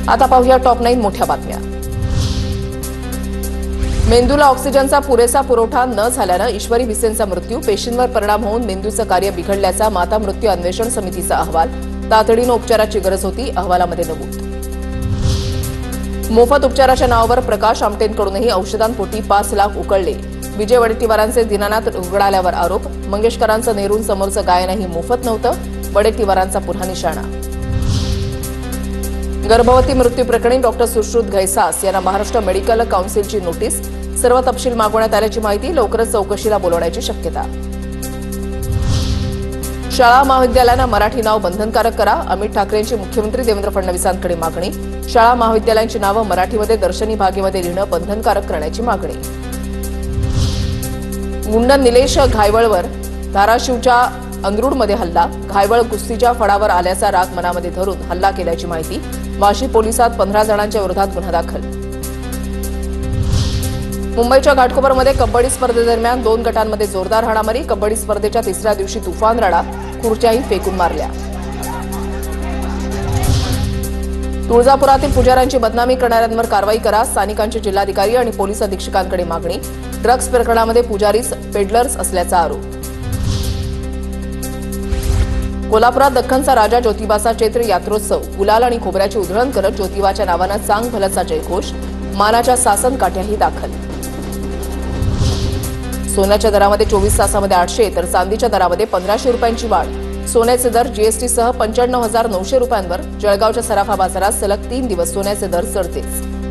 आता पाहूया टॉप 9 मोठ्या बातम्या। मेंदूला ऑक्सिजनचा पुरेसा पुरवठा न झाल्यानं ईश्वरी भिसेंचा मृत्यू, पेशींवर परिणाम होऊन मेंदूचं कार्य बिघडल्याचा माता मृत्यू अन्वेषण समितीचा अहवाल। तातडीनं उपचाराची गरज होती, अहवालामध्ये नमूद। मोफत उपचाराच्या नावावर प्रकाश आमटेंकडूनही औषधांपोटी 5 लाख उकळले। विजय वडेट्टीवारांचे दीनानाथ रुग्णालयावर आरोप। मंगेशकरांचं नेहरूंसमोरचं गायनही मोफत नव्हतं, वडेट्टीवारांचा पुन्हा निशाणा। गर्भवती मृत्यू प्रकरणी डॉक्टर सुश्रुत घैसास यांना महाराष्ट्र मेडिकल काउन्सिलची नोटीस। सर्व तपशील मागवण्यात आल्याची माहिती, लवकरच चौकशीला बोलवण्याची शक्यता। शाळा महाविद्यालयांना मराठी नाव बंधनकारक करा, अमित ठाकरेंची मुख्यमंत्री देवेंद्र फडणवीसांकडे मागणी। शाळा महाविद्यालयांची नावं मराठीमध्ये दर्शनी भागेमध्ये लिहिणं बंधनकारक करण्याची मागणी। मुंडन निलेश घायवळवर धाराशिवच्या अंगरूडमध्ये हल्ला, घायवळ कुस्तीच्या फडावर आल्याचा राग मनामध्ये धरून हल्ला केल्याची माहिती। वाशी पोलिसात 15 जणांच्या विरोधात गुन्हा दाखल। मुंबईच्या घाटकोपरमध्ये कबड्डी स्पर्धेदरम्यान 2 गटांमध्ये जोरदार हाणामारी, कबड्डी स्पर्धेच्या तिसऱ्या दिवशी तुफान राडा, खुर्च्याही फेकून मारल्या। तुळजापुरातील पुजाऱ्यांची बदनामी करणाऱ्यांवर कारवाई करा, स्थानिकांची जिल्हाधिकारी आणि पोलीस अधीक्षकांकडे मागणी। ड्रग्ज प्रकरणामध्ये पुजारीच पेडलर्स असल्याचा आरोप। कोल्हापुरात दख्खनचा राजा ज्योतिबाचा चैत्र यात्रोत्सव, गुलाल आणि खोबऱ्याची उधळण करत ज्योतिबाच्या नावानं चांग भलचा जयघोष, मानाच्या सासन काठ्याही दाखल। सोन्याच्या दरामध्ये 24 तासामध्ये 800 तर चांदीच्या दरामध्ये 1500 रुपयांची वाढ। सोन्याचे दर जीएसटीसह 95,900 रुपयांवर। जळगावच्या सराफा बाजारात सलग 3 दिवस सोन्याचे दर चढतेच।